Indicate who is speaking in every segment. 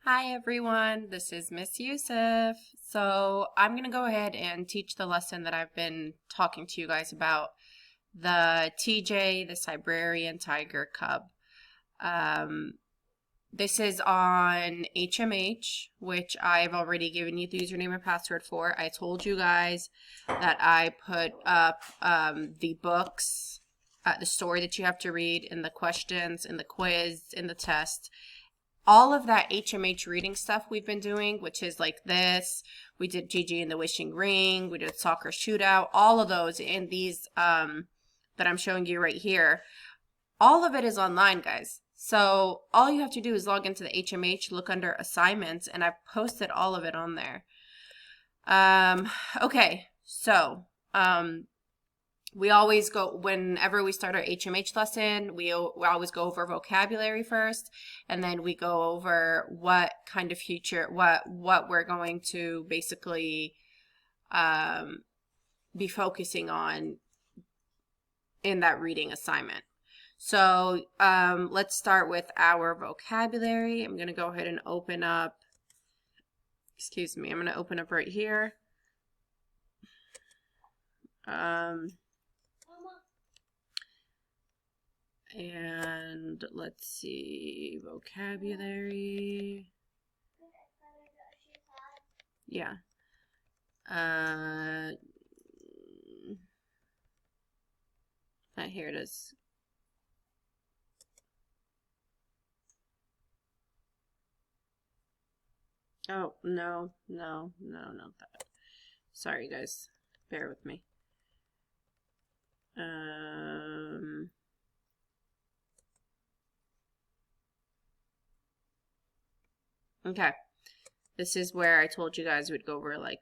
Speaker 1: Hi everyone, this is Miss Yusuf. So I'm going to go ahead and teach the lesson that I've been talking to you guys about, the TJ, the Siberian Tiger Cub. Um, this is on HMH, which I've already given you the username and password for. I told you guys that I put up the books, the story that you have to read, in the questions, in the quiz, in the test. All of that HMH reading stuff we've been doing, which is like this. We did Gigi and the Wishing Ring. We did Soccer Shootout. All of those in these that I'm showing you right here. All of it is online, guys. So all you have to do is log into the HMH, look under assignments, and I've posted all of it on there. Okay, so we always go, whenever we start our HMH lesson, we always go over vocabulary first, and then we go over what kind of future, what we're going to basically be focusing on in that reading assignment. So let's start with our vocabulary. I'm going to go ahead and open up, excuse me, I'm going to open up right here. And let's see, vocabulary. Yeah. Here it is. Oh, no, not that. Sorry, guys. Bear with me. Okay. This is where I told you guys we'd go over like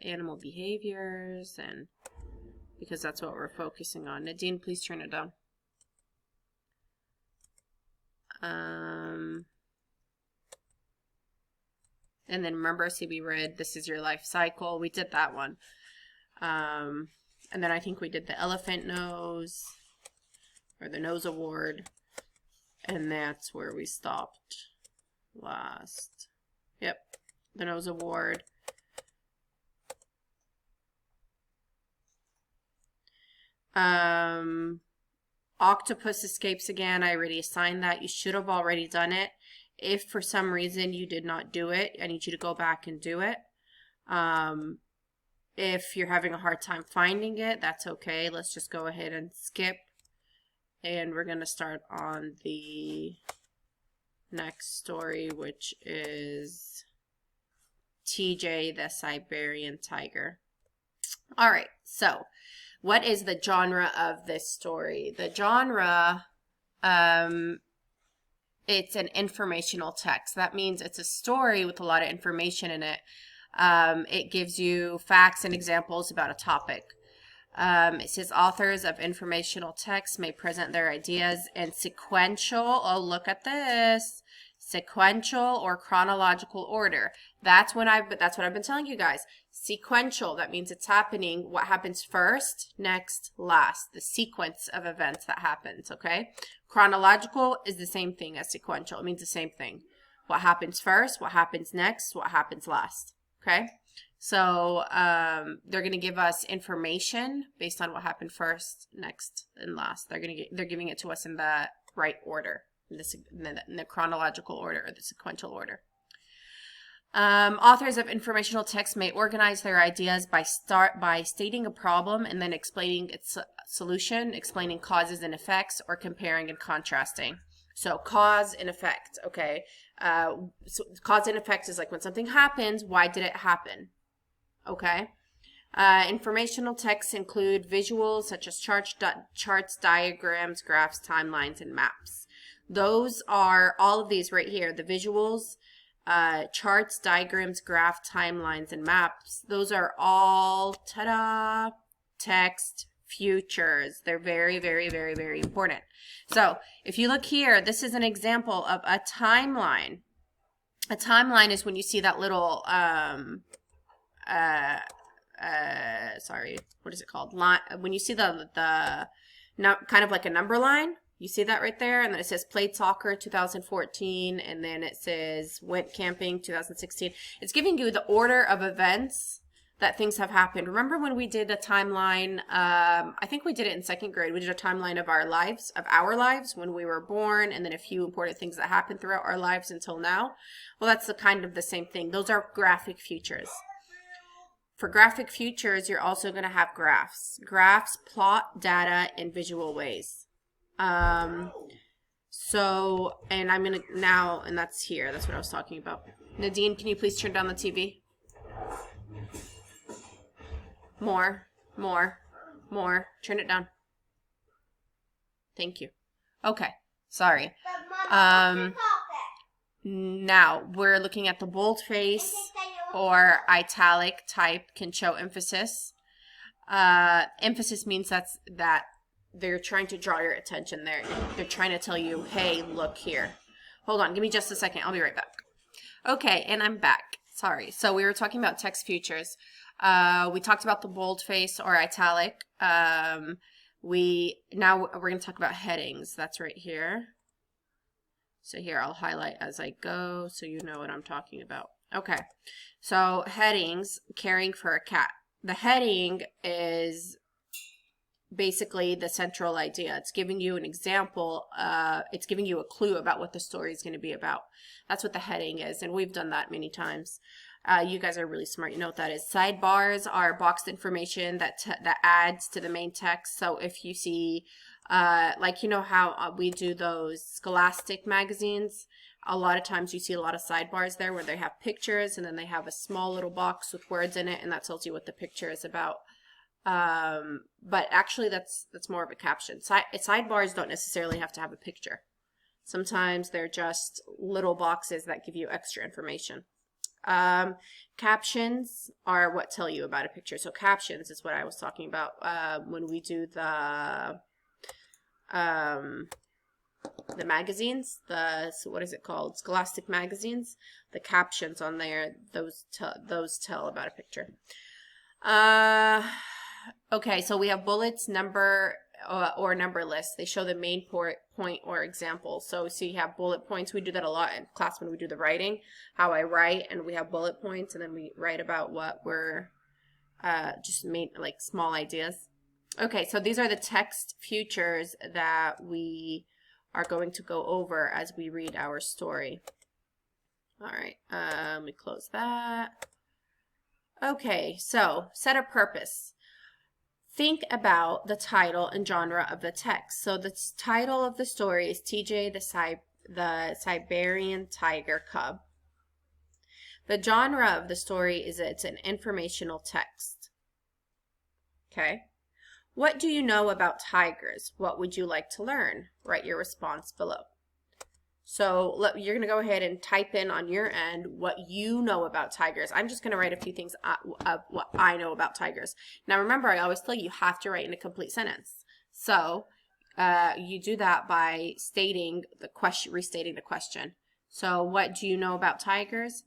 Speaker 1: animal behaviors, and because that's what we're focusing on. Nadine, please turn it down. And then remember, see, we read This Is Your Life Cycle. We did that one. And then I think we did the elephant nose, or the nose award. And that's where we stopped last. Yep, the nose award. Octopus escapes again. I already assigned that. You should have already done it. If for some reason you did not do it, I need you to go back and do it. If you're having a hard time finding it, that's okay. Let's just go ahead and skip. And we're going to start on the next story, which is TJ, the Siberian Tiger. All right, so what is the genre of this story? The genre, it's an informational text. That means it's a story with a lot of information in it. It gives you facts and examples about a topic. It says authors of informational text may present their ideas in sequential, oh, look at this, sequential or chronological order. That's what I've been telling you guys. Sequential, that means it's happening, what happens first, next, last, the sequence of events that happens, okay? Chronological is the same thing as sequential. It means the same thing. What happens first, what happens next, what happens last, okay? So they're going to give us information based on what happened first, next, and last. They're giving it to us in the right order, in the chronological order or the sequential order. Authors of informational text may organize their ideas by stating a problem and then explaining its solution, explaining causes and effects, or comparing and contrasting. So cause and effect, okay? So cause and effect is like when something happens, why did it happen? Okay. Informational texts include visuals such as charts, diagrams, graphs, timelines, and maps. Those are all of these right here. The visuals, charts, diagrams, graph, timelines, and maps. Those are all, ta-da, text futures. They're very, very, very, very important. So if you look here, this is an example of a timeline. A timeline is when you see that little, sorry, what is it called? Line, when you see the kind of like a number line, You see that right there? And then it says played soccer 2014, and then it says went camping 2016. It's giving you the order of events that things have happened. Remember when we did a timeline, I think we did it in second grade. We did a timeline of our lives, when we were born, and then a few important things that happened throughout our lives until now. Well, that's the kind of the same thing. Those are graphic futures. For graphic futures, you're also going to have graphs. Graphs plot data in visual ways. So, and I'm going to now, and that's here. That's what I was talking about. Nadine, can you please turn down the TV? More. Turn it down. Thank you. Okay. Sorry. Now, we're looking at the boldface or italic type can show emphasis. Emphasis means that they're trying to draw your attention there. They're trying to tell you, hey, look here. Hold on. Give me just a second. I'll be right back. Okay, and I'm back. Sorry. So we were talking about text futures. We talked about the boldface or italic. Now we're going to talk about headings. That's right here. So here I'll highlight as I go so you know what I'm talking about. Okay, so headings, caring for a cat. The heading is basically the central idea. It's giving you an example. It's giving you a clue about what the story is going to be about. That's what the heading is, and we've done that many times. You guys are really smart. You know what that is. Sidebars are boxed information that adds to the main text. So if you see, like you know how we do those Scholastic magazines, a lot of times you see a lot of sidebars there where they have pictures and then they have a small little box with words in it, and that tells you what the picture is about. But actually that's more of a caption. Sidebars don't necessarily have to have a picture. Sometimes they're just little boxes that give you extra information. Captions are what tell you about a picture. So captions is what I was talking about when we do the magazines, what is it called? Scholastic magazines. The captions on there, those tell about a picture. Okay, so we have bullets, number or number lists. They show the main point or example. So you have bullet points. We do that a lot in class when we do the writing, how I write, and we have bullet points, and then we write about what we're just made, like small ideas. Okay, so these are the text futures that we are going to go over as we read our story. All right, let me close that. Okay, so set a purpose. Think about the title and genre of the text. So the title of the story is TJ the Siberian Tiger Cub. The genre of the story is it's an informational text. Okay. What do you know about tigers? What would you like to learn? Write your response below. So you're going to go ahead and type in on your end what you know about tigers. I'm just going to write a few things of what I know about tigers. Now remember, I always tell you, you have to write in a complete sentence. So you do that by stating the question, restating the question. So what do you know about tigers?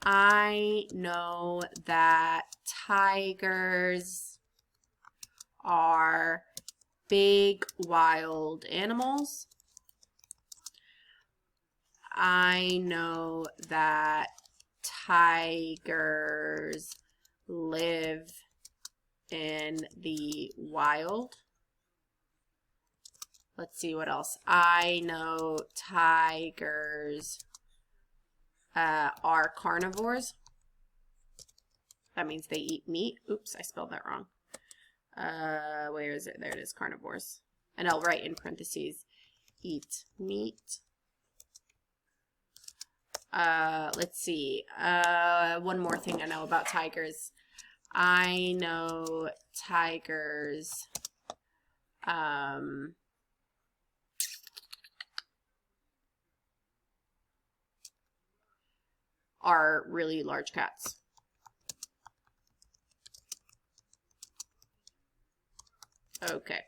Speaker 1: I know that tigers are big wild animals. I know that tigers live in the wild. Let's see what else. I know tigers are carnivores. That means they eat meat. Oops, I spelled that wrong. Where is it? There it is, carnivores. And I'll write in parentheses, eat meat. Let's see. One more thing I know about tigers. I know tigers are really large cats. Okay,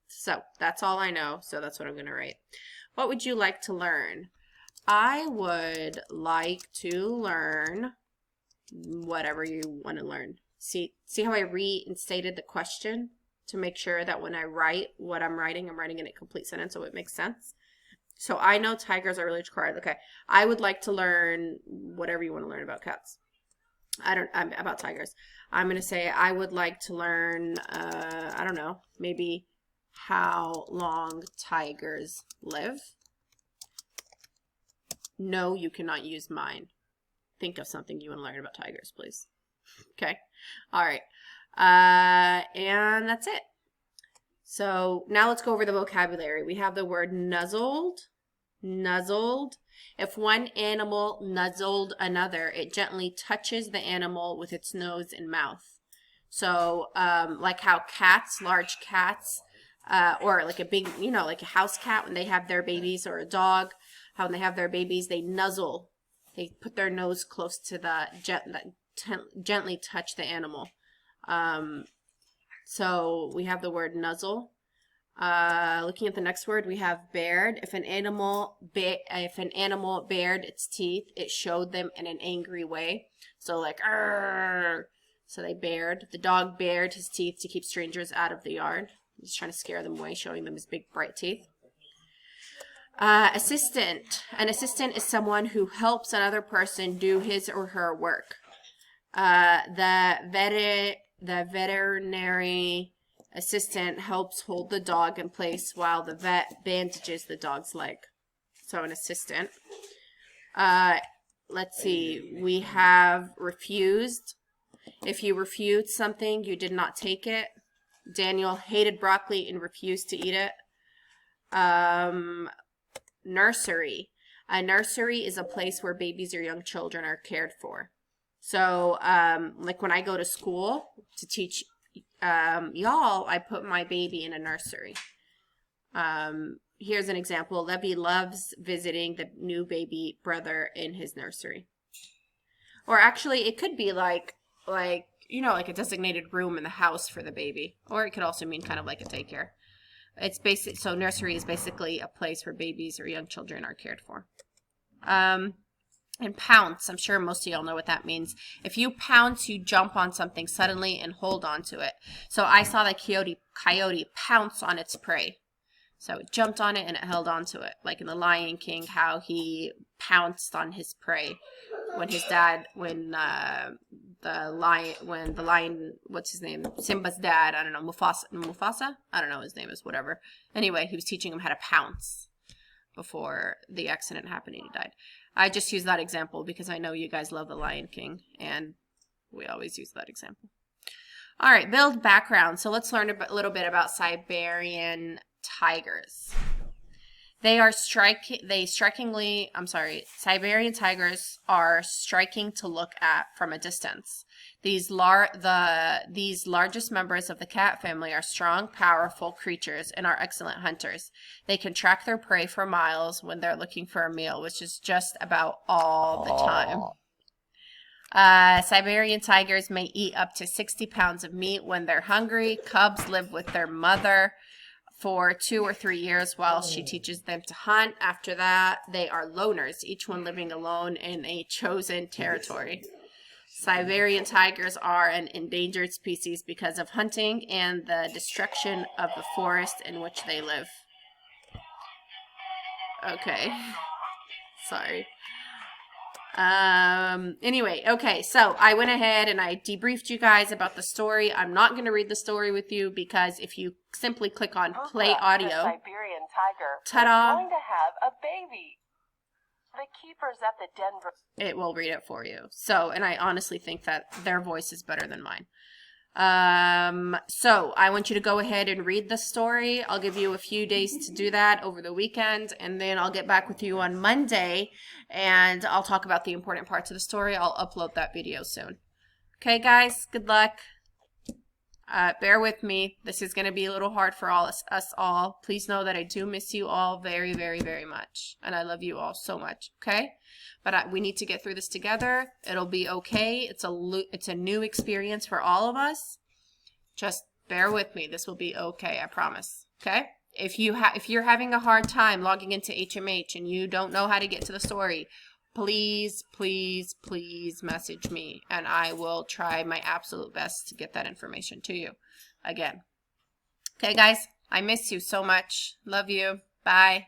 Speaker 1: so that's all I know, so that's what I'm going to write. What would you like to learn? I would like to learn whatever you want to learn. See how I reinstated the question? to make sure that when I write what I'm writing in a complete sentence so it makes sense. So I know tigers are really quiet. Okay. I would like to learn whatever you want to learn about cats. I'm about tigers. I'm going to say I would like to learn, I don't know, maybe how long tigers live. No, you cannot use mine. Think of something you want to learn about tigers, please. Okay. All right. And that's it. So now let's go over the vocabulary. We have the word nuzzled. Nuzzled. If one animal nuzzled another, it gently touches the animal with its nose and mouth. So, like how cats, large cats, or like a big, like a house cat when they have their babies, or a dog, how when they have their babies, they nuzzle. They put their nose close to gently touch the animal. So we have the word nuzzle. Looking at the next word, we have bared. If an animal bared its teeth, it showed them in an angry way. So like, arr. So they bared. The dog bared his teeth to keep strangers out of the yard. He's trying to scare them away, showing them his big bright teeth. Assistant. An assistant is someone who helps another person do his or her work. The veterinary assistant helps hold the dog in place while the vet bandages the dog's leg. So an assistant. Let's see. We have refused. If you refused something, you did not take it. Daniel hated broccoli and refused to eat it. Nursery. A nursery is a place where babies or young children are cared for. So, like when I go to school to teach y'all, I put my baby in a nursery. Here's an example. Levy loves visiting the new baby brother in his nursery. Or actually, it could be like a designated room in the house for the baby. Or it could also mean kind of like a daycare. It's basic. So nursery is basically a place where babies or young children are cared for. And pounce, I'm sure most of y'all know what that means. If you pounce, you jump on something suddenly and hold on to it. So I saw the coyote pounce on its prey. So it jumped on it and it held on to it. Like in The Lion King, how he pounced on his prey when the lion, what's his name? Simba's dad, I don't know, Mufasa? I don't know his name is, whatever. Anyway, he was teaching him how to pounce before the accident happened and he died. I just use that example because I know you guys love The Lion King, and we always use that example. All right, build background. So let's learn a little bit about Siberian tigers. Siberian tigers are striking to look at from a distance. These largest members of the cat family are strong, powerful creatures and are excellent hunters. They can track their prey for miles when they're looking for a meal, which is just about all the time. Siberian tigers may eat up to 60 pounds of meat when they're hungry. Cubs live with their mother for 2 or 3 years while she teaches them to hunt. After that, they are loners, each one living alone in a chosen territory. Siberian tigers are an endangered species because of hunting and the destruction of the forest in which they live. Okay. Sorry. Anyway, okay, so I went ahead and I debriefed you guys about the story. I'm not going to read the story with you because if you simply click on play audio,
Speaker 2: the Siberian tiger
Speaker 1: ta-da,
Speaker 2: is going to have a baby. The keepers at the Denver,
Speaker 1: it will read it for you. So, and I honestly think that their voice is better than mine. So I want you to go ahead and read the story. I'll give you a few days to do that over the weekend, and then I'll get back with you on Monday and I'll talk about the important parts of the story. I'll upload that video soon. Okay, guys, good luck. Bear with me. This is going to be a little hard for us all. Please know that I do miss you all very, very, very much. And I love you all so much. Okay? But we need to get through this together. It'll be okay. It's a new experience for all of us. Just bear with me. This will be okay. I promise. Okay? If you're having a hard time logging into HMH and you don't know how to get to the story, please, please, please message me and I will try my absolute best to get that information to you. Again, Okay, guys, I miss you so much. Love you. Bye.